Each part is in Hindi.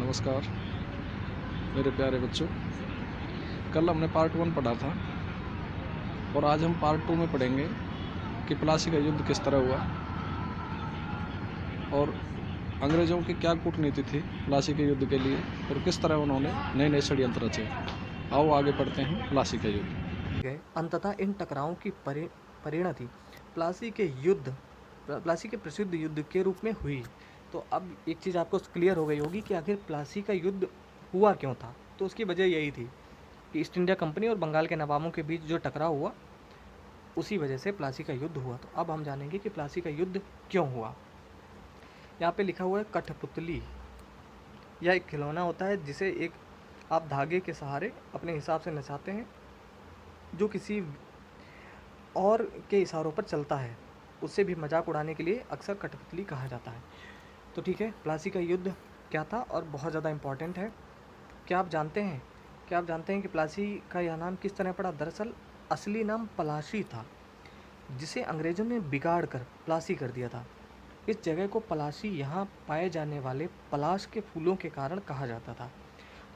नमस्कार मेरे प्यारे बच्चों। कल हमने पार्ट 1 पढ़ा था और आज हम पार्ट 2 में पढ़ेंगे कि प्लासी का युद्ध किस तरह हुआ और अंग्रेज़ों की क्या कूटनीति थी प्लासी के युद्ध के लिए और किस तरह उन्होंने नए नए षड्यंत्र रचे। आओ आगे पढ़ते हैं प्लासी का युद्ध। गए अंततः इन टकरावों की परिणति प्लासी के प्रसिद्ध युद्ध के रूप में हुई। तो अब एक चीज़ आपको क्लियर हो गई होगी कि आखिर प्लासी का युद्ध हुआ क्यों था। तो उसकी वजह यही थी कि ईस्ट इंडिया कंपनी और बंगाल के नवाबों के बीच जो टकराव हुआ, उसी वजह से प्लासी का युद्ध हुआ। तो अब हम जानेंगे कि प्लासी का युद्ध क्यों हुआ। यहाँ पे लिखा हुआ है कठपुतली। यह एक खिलौना होता है जिसे एक आप धागे के सहारे अपने हिसाब से नचाते हैं, जो किसी और के इशारों पर चलता है। उससे भी मजाक उड़ाने के लिए अक्सर कठपुतली कहा जाता है। तो ठीक है, प्लासी का युद्ध क्या था और बहुत ज़्यादा इम्पॉर्टेंट है। क्या आप जानते हैं कि प्लासी का यह नाम किस तरह पड़ा? दरअसल असली नाम पलाशी था, जिसे अंग्रेज़ों ने बिगाड़ कर प्लासी कर दिया था। इस जगह को पलाशी यहाँ पाए जाने वाले पलाश के फूलों के कारण कहा जाता था।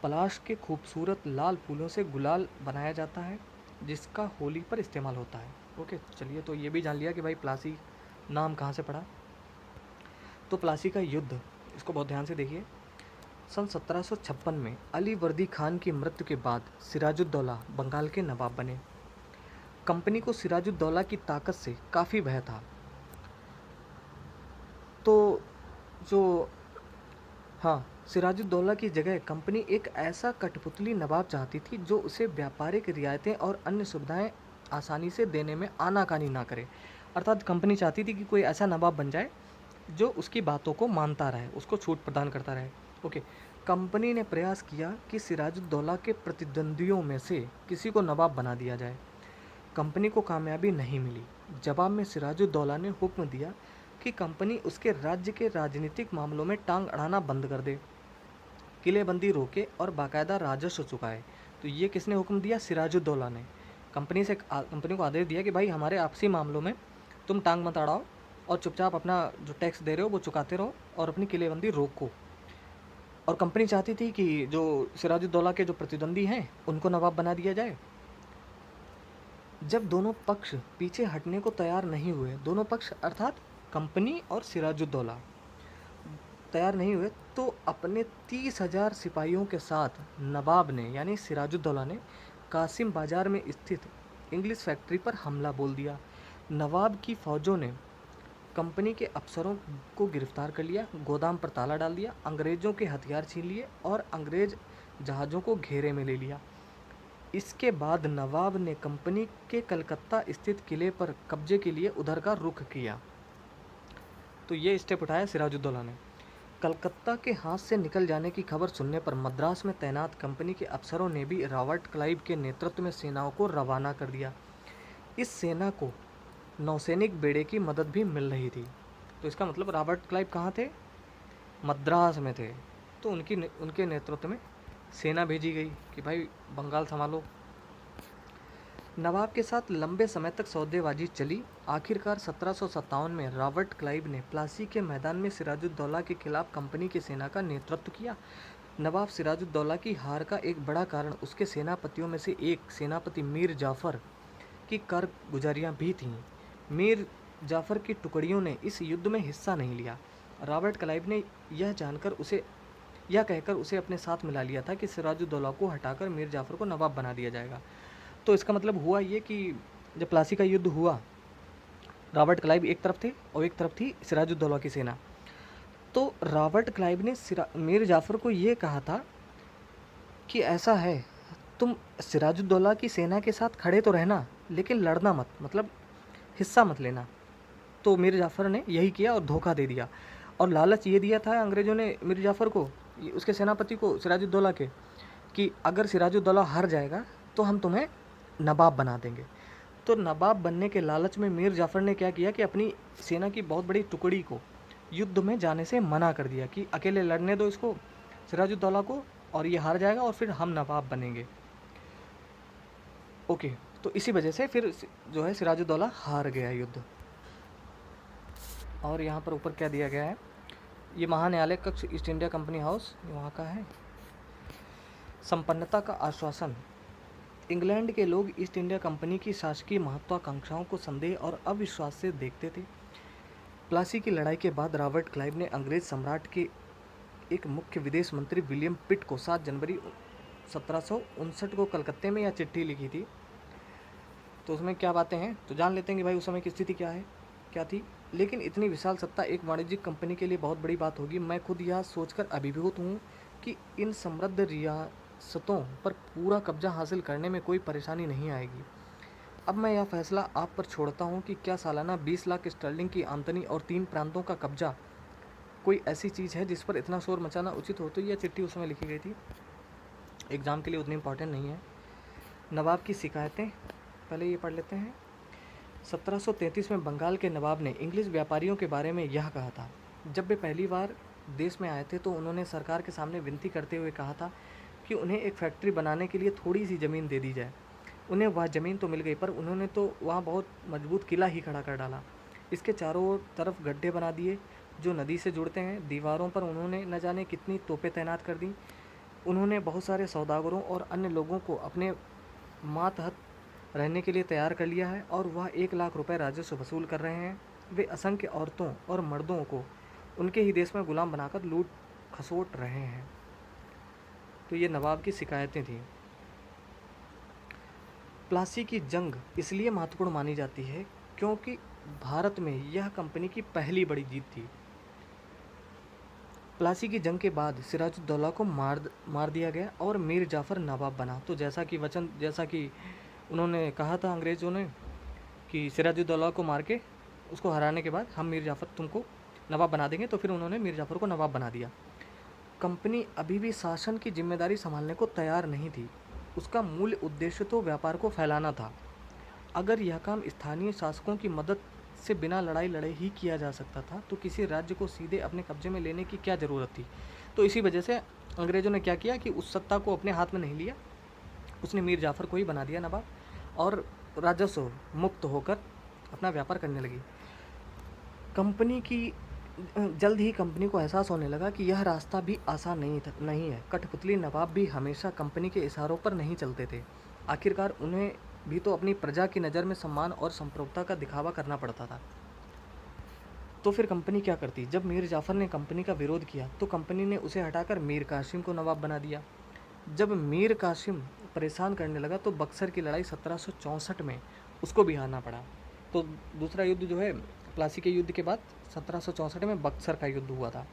पलाश के खूबसूरत लाल फूलों से गुलाल बनाया जाता है, जिसका होली पर इस्तेमाल होता है। ओके, चलिए, तो ये भी जान लिया कि भाई प्लासी नाम कहाँ से पड़ा। तो प्लासी का युद्ध, इसको बहुत ध्यान से देखिए। सन 1756 में अली वर्दी खान की मृत्यु के बाद सिराजुद्दौला बंगाल के नवाब बने। कंपनी को सिराजुद्दौला की ताकत से काफ़ी भय था। तो जो हाँ, सिराजुद्दौला की जगह कंपनी एक ऐसा कठपुतली नवाब चाहती थी जो उसे व्यापारिक रियायतें और अन्य सुविधाएं आसानी से देने में आनाकानी ना करे। अर्थात कंपनी चाहती थी कि कोई ऐसा नवाब बन जाए जो उसकी बातों को मानता रहे, उसको छूट प्रदान करता रहे। ओके, कंपनी ने प्रयास किया कि सिराजुद्दौला के प्रतिद्वंदियों में से किसी को नवाब बना दिया जाए। कंपनी को कामयाबी नहीं मिली। जवाब में सिराजुद्दौला ने हुक्म दिया कि कंपनी उसके राज्य के राजनीतिक मामलों में टांग अड़ाना बंद कर दे, किलेबंदी रोके और बाकायदा राजस्व चुकाए। तो ये किसने हुक्म दिया? सिराजुद्दौला ने। कंपनी को आदेश दिया कि भाई हमारे आपसी मामलों में तुम टांग मत अड़ाओ और चुपचाप अपना जो टैक्स दे रहे हो वो चुकाते रहो और अपनी किलेबंदी रोको। और कंपनी चाहती थी कि जो सिराजुद्दौला के जो प्रतिद्वंदी हैं उनको नवाब बना दिया जाए। जब दोनों पक्ष पीछे हटने को तैयार नहीं हुए, दोनों पक्ष अर्थात कंपनी और सिराजुद्दौला तैयार नहीं हुए, तो अपने 30,000 सिपाहियों के साथ नवाब ने यानी सिराजुद्दौला ने कासिम बाजार में स्थित इंग्लिश फैक्ट्री पर हमला बोल दिया। नवाब की फ़ौजों ने कंपनी के अफसरों को गिरफ्तार कर लिया, गोदाम पर ताला डाल दिया, अंग्रेज़ों के हथियार छीन लिए और अंग्रेज़ जहाज़ों को घेरे में ले लिया। इसके बाद नवाब ने कंपनी के कलकत्ता स्थित किले पर कब्जे के लिए उधर का रुख किया। तो ये स्टेप उठाया सिराजुद्दौला ने। कलकत्ता के हाथ से निकल जाने की खबर सुनने पर मद्रास में तैनात कंपनी के अफसरों ने भी रॉबर्ट क्लाइव के नेतृत्व में सेनाओं को रवाना कर दिया। इस सेना को नौसैनिक बेड़े की मदद भी मिल रही थी। तो इसका मतलब रॉबर्ट क्लाइव कहाँ थे? मद्रास में थे। तो उनके नेतृत्व में सेना भेजी गई कि भाई बंगाल संभालो। नवाब के साथ लंबे समय तक सौदेबाजी चली। आखिरकार 1757 में रॉबर्ट क्लाइव ने प्लासी के मैदान में सिराजुद्दौला के खिलाफ कंपनी की सेना का नेतृत्व किया। नवाब सिराजुद्दौला की हार का एक बड़ा कारण उसके सेनापतियों में से एक सेनापति मीर जाफ़र की कारगुजारियाँ भी थीं। मीर जाफ़र की टुकड़ियों ने इस युद्ध में हिस्सा नहीं लिया। रॉबर्ट क्लाइव ने यह कहकर उसे अपने साथ मिला लिया था कि सिराजुद्दौला को हटाकर मीर जाफ़र को नवाब बना दिया जाएगा। तो इसका मतलब हुआ ये कि जब प्लासी का युद्ध हुआ, रॉबर्ट क्लाइव एक तरफ थे और एक तरफ थी सिराजुद्दौला की सेना। तो रॉबर्ट क्लाइव ने मीर जाफ़र को ये कहा था कि ऐसा है, तुम सिराजुद्दौला की सेना के साथ खड़े तो रहना लेकिन लड़ना मत, मतलब हिस्सा मत लेना। तो मीर जाफ़र ने यही किया और धोखा दे दिया और लालच ये दिया था अंग्रेज़ों ने मीर जाफ़र को, उसके सेनापति को सिराजुद्दौला के, कि अगर सिराजुद्दौला हार जाएगा तो हम तुम्हें नवाब बना देंगे। तो नवाब बनने के लालच में मीर जाफ़र ने क्या किया कि अपनी सेना की बहुत बड़ी टुकड़ी को युद्ध में जाने से मना कर दिया कि अकेले लड़ने दो इसको, सिराजुद्दौला को, और ये हार जाएगा और फिर हम नवाब बनेंगे। ओके, तो इसी वजह से फिर जो है सिराजुद्दौला हार गया युद्ध। और यहाँ पर ऊपर क्या दिया गया है? ये महान्यायालय कक्ष ईस्ट इंडिया कंपनी हाउस, ये वहाँ का है। संपन्नता का आश्वासन। इंग्लैंड के लोग ईस्ट इंडिया कंपनी की शासकीय महत्वाकांक्षाओं को संदेह और अविश्वास से देखते थे। प्लासी की लड़ाई के बाद रॉबर्ट क्लाइव ने अंग्रेज सम्राट के एक मुख्य विदेश मंत्री विलियम पिट को 7 जनवरी 1759 को कलकत्ते में यह चिट्ठी लिखी थी। तो उसमें क्या बातें हैं तो जान लेते हैं कि भाई उस समय की स्थिति क्या थी। लेकिन इतनी विशाल सत्ता एक वाणिज्यिक कंपनी के लिए बहुत बड़ी बात होगी। मैं खुद यह सोचकर अभिभूत हूँ कि इन समृद्ध रियासतों पर पूरा कब्जा हासिल करने में कोई परेशानी नहीं आएगी। अब मैं यह फैसला आप पर छोड़ता हूँ कि क्या सालाना 20 लाख स्टर्लिंग की आमदनी और 3 प्रांतों का कब्जा कोई ऐसी चीज़ है जिस पर इतना शोर मचाना उचित हो। तो यह चिट्ठी उस समय लिखी गई थी, एग्ज़ाम के लिए उतनी इम्पॉर्टेंट नहीं है। नवाब की शिकायतें पहले ये पढ़ लेते हैं। 1733 में बंगाल के नवाब ने इंग्लिश व्यापारियों के बारे में यह कहा था। जब वे पहली बार देश में आए थे तो उन्होंने सरकार के सामने विनती करते हुए कहा था कि उन्हें एक फैक्ट्री बनाने के लिए थोड़ी सी ज़मीन दे दी जाए। उन्हें वह ज़मीन तो मिल गई, पर उन्होंने तो वहाँ बहुत मजबूत किला ही खड़ा कर डाला। इसके चारों तरफ गड्ढे बना दिए जो नदी से जुड़ते हैं। दीवारों पर उन्होंने न जाने कितनी तोपें तैनात कर दी। उन्होंने बहुत सारे सौदागरों और अन्य लोगों को अपने मातहत रहने के लिए तैयार कर लिया है और वह 1 लाख रुपए राजस्व वसूल कर रहे हैं। वे असंख्य औरतों और मर्दों को उनके ही देश में गुलाम बनाकर लूट खसोट रहे हैं। तो ये नवाब की शिकायतें थीं। प्लासी की जंग इसलिए महत्वपूर्ण मानी जाती है क्योंकि भारत में यह कंपनी की पहली बड़ी जीत थी। प्लासी की जंग के बाद सिराजुद्दौला को मार दिया गया और मीर जाफ़र नवाब बना। तो जैसा कि उन्होंने कहा था अंग्रेज़ों ने कि सिराजुद्दौला को मार के उसको हराने के बाद हम मीर जाफ़र तुमको नवाब बना देंगे, तो फिर उन्होंने मीर जाफ़र को नवाब बना दिया। कंपनी अभी भी शासन की जिम्मेदारी संभालने को तैयार नहीं थी। उसका मूल उद्देश्य तो व्यापार को फैलाना था। अगर यह काम स्थानीय शासकों की मदद से बिना लड़ाई लड़े ही किया जा सकता था तो किसी राज्य को सीधे अपने कब्जे में लेने की क्या ज़रूरत थी। तो इसी वजह से अंग्रेज़ों ने क्या किया कि उस सत्ता को अपने हाथ में नहीं लिया, उसने मीर जाफ़र को ही बना दिया नवाब और राजस्व मुक्त होकर अपना व्यापार करने लगी। जल्द ही कंपनी को एहसास होने लगा कि यह रास्ता भी आसान नहीं है। कठपुतली नवाब भी हमेशा कंपनी के इशारों पर नहीं चलते थे। आखिरकार उन्हें भी तो अपनी प्रजा की नज़र में सम्मान और संप्रभुता का दिखावा करना पड़ता था। तो फिर कंपनी क्या करती? जब मीर जाफ़र ने कंपनी का विरोध किया तो कंपनी ने उसे हटाकर मीर कासिम को नवाब बना दिया। जब मीर कासिम परेशान करने लगा तो बक्सर की लड़ाई 1764 में उसको भी हारना पड़ा। तो दूसरा युद्ध जो है प्लासी के युद्ध के बाद 1764 में बक्सर का युद्ध हुआ था,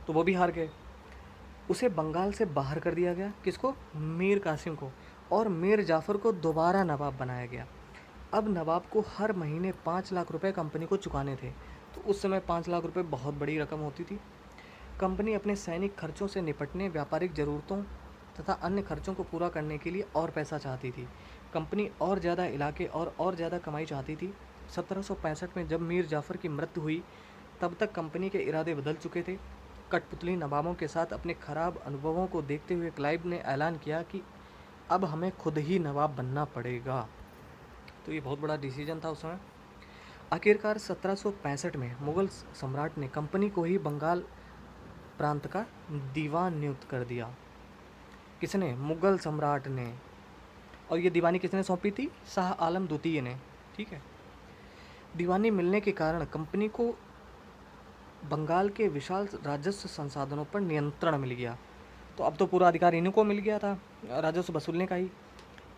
तो वो भी हार गए। उसे बंगाल से बाहर कर दिया गया। किसको? मीर कासिम को। और मीर जाफ़र को दोबारा नवाब बनाया गया। अब नवाब को हर महीने 5 लाख रुपए कंपनी को चुकाने थे। तो उस समय 5 लाख रुपए बहुत बड़ी रकम होती थी। कंपनी अपने सैनिक खर्चों से निपटने, व्यापारिक ज़रूरतों तथा अन्य खर्चों को पूरा करने के लिए और पैसा चाहती थी। कंपनी और ज़्यादा इलाके और ज़्यादा कमाई चाहती थी। 1765 में जब मीर जाफ़र की मृत्यु हुई तब तक कंपनी के इरादे बदल चुके थे। कठपुतली नवाबों के साथ अपने खराब अनुभवों को देखते हुए क्लाइव ने ऐलान किया कि अब हमें खुद ही नवाब बनना पड़ेगा। तो ये बहुत बड़ा डिसीजन था उस समय। आखिरकार 1765 में मुग़ल सम्राट ने कंपनी को ही बंगाल प्रांत का दीवान नियुक्त कर दिया। किसने? मुग़ल सम्राट ने। और ये दीवानी किसने सौंपी थी? शाह आलम द्वितीय ने। ठीक है। दीवानी मिलने के कारण कंपनी को बंगाल के विशाल राजस्व संसाधनों पर नियंत्रण मिल गया। तो अब तो पूरा अधिकार इन्हीं को मिल गया था राजस्व वसूलने का ही।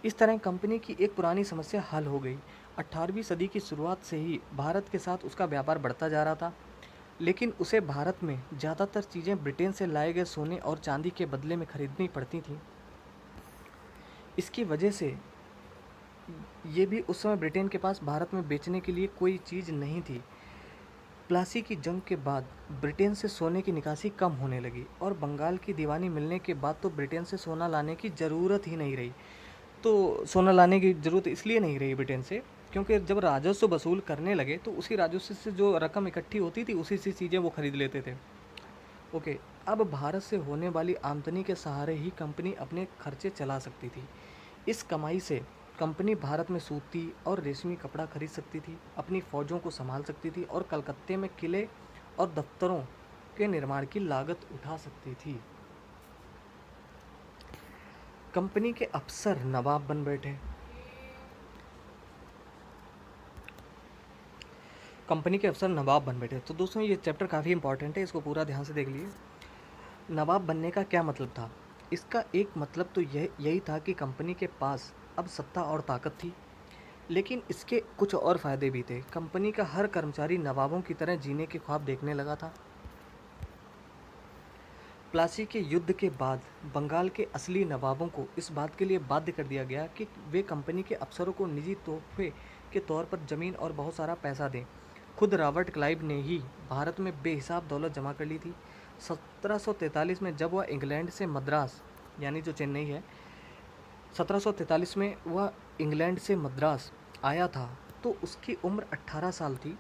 इस तरह कंपनी की एक पुरानी समस्या हल हो गई। 18वीं सदी की शुरुआत से ही भारत के साथ उसका व्यापार बढ़ता जा रहा था, लेकिन उसे भारत में ज़्यादातर चीज़ें ब्रिटेन से लाए गए सोने और चांदी के बदले में खरीदनी पड़ती थीं। इसकी वजह से ये भी उस समय ब्रिटेन के पास भारत में बेचने के लिए कोई चीज़ नहीं थी। प्लासी की जंग के बाद ब्रिटेन से सोने की निकासी कम होने लगी और बंगाल की दीवानी मिलने के बाद तो ब्रिटेन से सोना लाने की ज़रूरत ही नहीं रही। तो सोना लाने की ज़रूरत इसलिए नहीं रही ब्रिटेन से क्योंकि जब राजस्व वसूल करने लगे तो उसी राजस्व से जो रकम इकट्ठी होती थी उसी से चीज़ें वो खरीद लेते थे। ओके, अब भारत से होने वाली आमदनी के सहारे ही कंपनी अपने खर्चे चला सकती थी। इस कमाई से कंपनी भारत में सूती और रेशमी कपड़ा खरीद सकती थी, अपनी फ़ौजों को संभाल सकती थी और कलकत्ते में किले और दफ्तरों के निर्माण की लागत उठा सकती थी। कंपनी के अफसर नवाब बन बैठे। कंपनी के अफसर नवाब बन बैठे। तो दोस्तों ये चैप्टर काफ़ी इंपॉर्टेंट है, इसको पूरा ध्यान से देख लिए। नवाब बनने का क्या मतलब था? इसका एक मतलब तो यही था कि कंपनी के पास अब सत्ता और ताकत थी, लेकिन इसके कुछ और फ़ायदे भी थे। कंपनी का हर कर्मचारी नवाबों की तरह जीने के ख्वाब देखने लगा था। प्लासी के युद्ध के बाद बंगाल के असली नवाबों को इस बात के लिए बाध्य कर दिया गया कि वे कंपनी के अफसरों को निजी तोहफे के तौर पर ज़मीन और बहुत सारा पैसा दें। खुद रॉबर्ट क्लाइव ने ही भारत में बेहिसाब दौलत जमा कर ली थी। 1743 में जब वह इंग्लैंड से मद्रास, यानी जो चेन्नई है, 1743 में वह इंग्लैंड से मद्रास आया था तो उसकी उम्र 18 साल थी।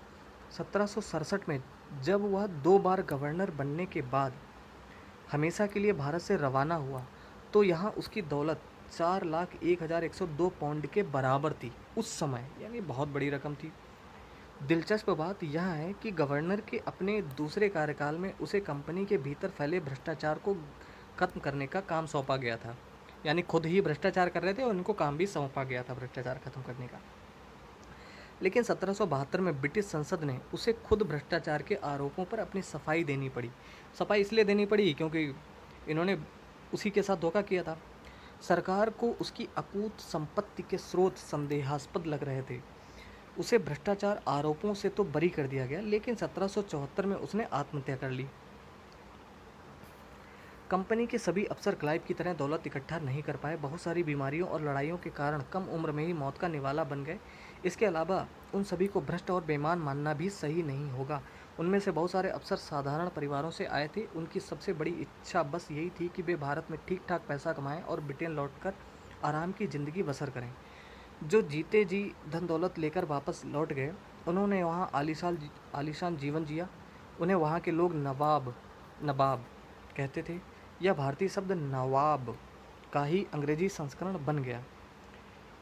1767 में जब वह 2 बार गवर्नर बनने के बाद हमेशा के लिए भारत से रवाना हुआ तो यहाँ उसकी दौलत 4,01,102 पाउंड के बराबर थी उस समय, यानी बहुत बड़ी रकम थी। दिलचस्प बात यह है कि गवर्नर के अपने दूसरे कार्यकाल में उसे कंपनी के भीतर फैले भ्रष्टाचार को खत्म करने का काम सौंपा गया था, यानी खुद ही भ्रष्टाचार कर रहे थे और उनको काम भी सौंपा गया था भ्रष्टाचार खत्म करने का। लेकिन 1772 में ब्रिटिश संसद ने उसे खुद भ्रष्टाचार के आरोपों पर अपनी सफाई देनी पड़ी। सफाई इसलिए देनी पड़ी क्योंकि इन्होंने उसी के साथ धोखा किया था। सरकार को उसकी अकूत संपत्ति के स्रोत संदेहास्पद लग रहे थे। उसे भ्रष्टाचार आरोपों से तो बरी कर दिया गया, लेकिन 1774 में उसने आत्महत्या कर ली। कंपनी के सभी अफसर क्लाइव की तरह दौलत इकट्ठा नहीं कर पाए। बहुत सारी बीमारियों और लड़ाइयों के कारण कम उम्र में ही मौत का निवाला बन गए। इसके अलावा उन सभी को भ्रष्ट और बेईमान मानना भी सही नहीं होगा। उनमें से बहुत सारे अफसर साधारण परिवारों से आए थे। उनकी सबसे बड़ी इच्छा बस यही थी कि वे भारत में ठीक ठाक पैसा कमाएं और ब्रिटेन लौटकर आराम की ज़िंदगी बसर करें। जो जीते जी धन दौलत लेकर वापस लौट गए, उन्होंने वहाँ आलीशान जीवन जिया। उन्हें वहाँ के लोग नवाब कहते थे। यह भारतीय शब्द नवाब का ही अंग्रेजी संस्करण बन गया।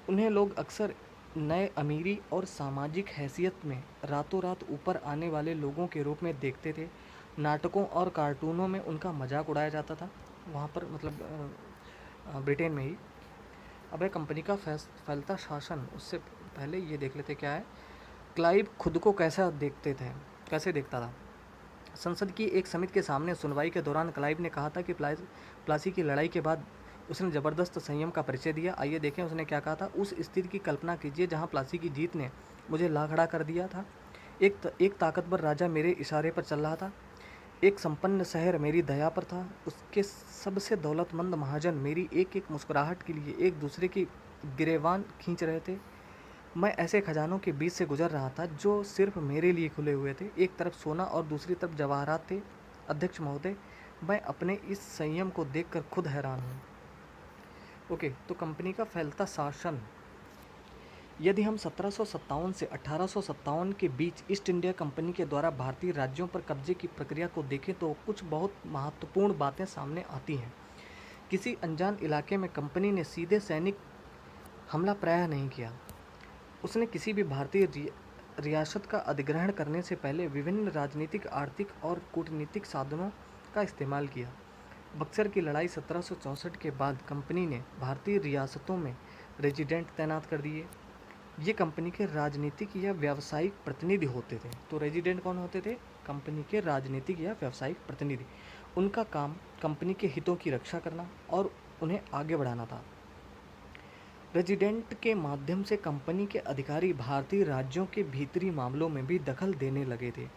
उन्हें लोग अक्सर नए अमीरी और सामाजिक हैसियत में रातों रात ऊपर आने वाले लोगों के रूप में देखते थे। नाटकों और कार्टूनों में उनका मजाक उड़ाया जाता था, वहाँ पर मतलब ब्रिटेन में ही। अब है कंपनी का फैलता शासन। उससे पहले ये देख लेते क्या है। क्लाइव खुद को कैसे देखता था। संसद की एक समिति के सामने सुनवाई के दौरान क्लाइव ने कहा था कि प्लासी की लड़ाई के बाद उसने ज़बरदस्त संयम का परिचय दिया। आइए देखें उसने क्या कहा था। उस स्थिति की कल्पना कीजिए जहां प्लासी की जीत ने मुझे लाखड़ा कर दिया था। एक ताकतवर राजा मेरे इशारे पर चल रहा था। एक संपन्न शहर मेरी दया पर था। उसके सबसे दौलतमंद महाजन मेरी एक एक मुस्कुराहट के लिए एक दूसरे की गिरेबान खींच रहे थे। मैं ऐसे खजानों के बीच से गुजर रहा था जो सिर्फ मेरे लिए खुले हुए थे। एक तरफ सोना और दूसरी तरफ जवाहरात थे। अध्यक्ष महोदय, मैं अपने इस संयम को देखकर खुद हैरान हूँ। ओके, तो कंपनी का फैलता शासन। यदि हम 1757 से 1857 के बीच ईस्ट इंडिया कंपनी के द्वारा भारतीय राज्यों पर कब्जे की प्रक्रिया को देखें तो कुछ बहुत महत्वपूर्ण बातें सामने आती हैं। किसी अनजान इलाके में कंपनी ने सीधे सैनिक हमला प्रायः नहीं किया। उसने किसी भी भारतीय रियासत का अधिग्रहण करने से पहले विभिन्न राजनीतिक, आर्थिक और कूटनीतिक साधनों का इस्तेमाल किया। बक्सर की लड़ाई 1764 के बाद कंपनी ने भारतीय रियासतों में रेजिडेंट तैनात कर दिए। ये कंपनी के राजनीतिक या व्यावसायिक प्रतिनिधि होते थे। तो रेजिडेंट कौन होते थे? कंपनी के राजनीतिक या व्यावसायिक प्रतिनिधि। उनका काम कंपनी के हितों की रक्षा करना और उन्हें आगे बढ़ाना था। रेजिडेंट के माध्यम से कंपनी के अधिकारी भारतीय राज्यों के भीतरी मामलों में भी दखल देने लगे थे।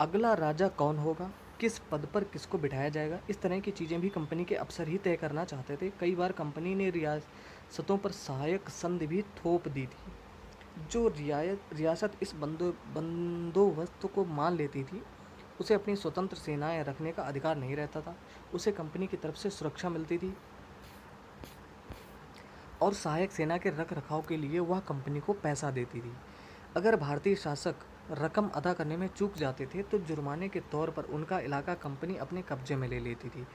अगला राजा कौन होगा, किस पद पर किसको बिठाया जाएगा, इस तरह की चीज़ें भी कंपनी के अफसर ही तय करना चाहते थे। कई बार कंपनी ने रियासतों पर सहायक संधि भी थोप दी थी। जो रियासत इस बंदोबस्त को मान लेती थी उसे अपनी स्वतंत्र सेनाएं रखने का अधिकार नहीं रहता था। उसे कंपनी की तरफ से सुरक्षा मिलती थी और सहायक सेना के रख रखाव के लिए वह कंपनी को पैसा देती थी। अगर भारतीय शासक रकम अदा करने में चूक जाते थे तो जुर्माने के तौर पर उनका इलाका कंपनी अपने कब्जे में ले लेती थी।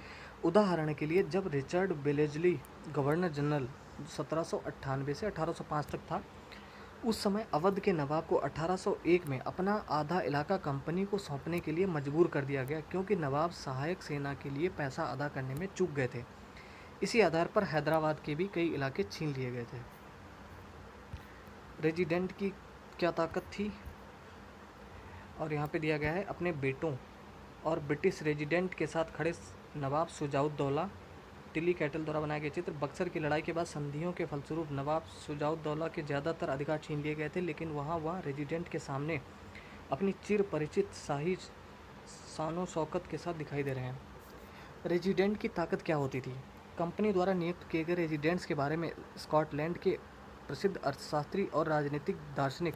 उदाहरण के लिए, जब रिचर्ड बेलेजली गवर्नर जनरल 1798 से 1805 तक था, उस समय अवध के नवाब को 1801 में अपना आधा इलाका कंपनी को सौंपने के लिए मजबूर कर दिया गया, क्योंकि नवाब सहायक सेना के लिए पैसा अदा करने में चूक गए थे। इसी आधार पर हैदराबाद के भी कई इलाके छीन लिए गए थे। रेजिडेंट की क्या ताकत थी, और यहाँ पे दिया गया है, अपने बेटों और ब्रिटिश रेजिडेंट के साथ खड़े नवाब शुजाउद्दौला। टिली कैटल द्वारा बनाया गया चित्र। बक्सर की लड़ाई के बाद संधियों के फलस्वरूप नवाब शुजाउद्दौला के ज़्यादातर अधिकार छीन लिए गए थे, लेकिन वह रेजिडेंट के सामने अपनी चिर परिचित शाही शानो शौकत के साथ दिखाई दे रहे हैं। रेजिडेंट की ताकत क्या होती थी? कंपनी द्वारा नियुक्त किए गए रेजिडेंट्स के बारे में स्कॉटलैंड के प्रसिद्ध अर्थशास्त्री और राजनीतिक दार्शनिक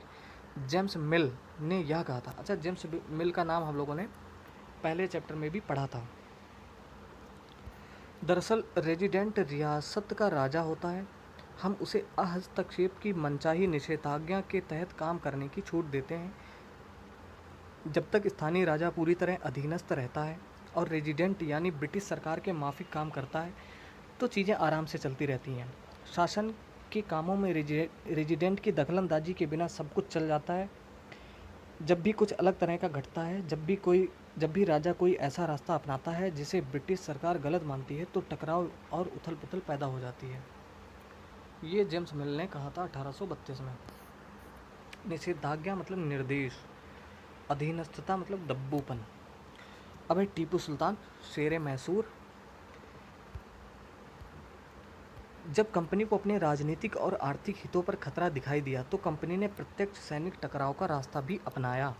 जेम्स मिल ने यह कहा था। अच्छा, जेम्स मिल का नाम हम लोगों ने पहले चैप्टर में भी पढ़ा था। दरअसल रेजिडेंट रियासत का राजा होता है। हम उसे हस्तक्षेप की मनचाही निषेधाज्ञा के तहत काम करने की छूट देते हैं जब तक स्थानीय राजा पूरी तरह अधीनस्थ रहता है और रेजिडेंट यानी ब्रिटिश सरकार के माफिक काम करता है, तो चीज़ें आराम से चलती रहती हैं। शासन के कामों में रेजिडेंट की दखलंदाजी के बिना सब कुछ चल जाता है। जब भी कुछ अलग तरह का घटता है, जब भी राजा कोई ऐसा रास्ता अपनाता है जिसे ब्रिटिश सरकार गलत मानती है, तो टकराव और उथल पुथल पैदा हो जाती है। ये जेम्स मिल ने कहा था 1832 में। निषेधाज्ञा मतलब निर्देश, अधीनस्थता मतलब दब्बूपन। अब है टीपू सुल्तान, शेरे मैसूर। जब कंपनी को अपने राजनीतिक और आर्थिक हितों पर खतरा दिखाई दिया, तो कंपनी ने प्रत्यक्ष सैनिक टकराव का रास्ता भी अपनाया।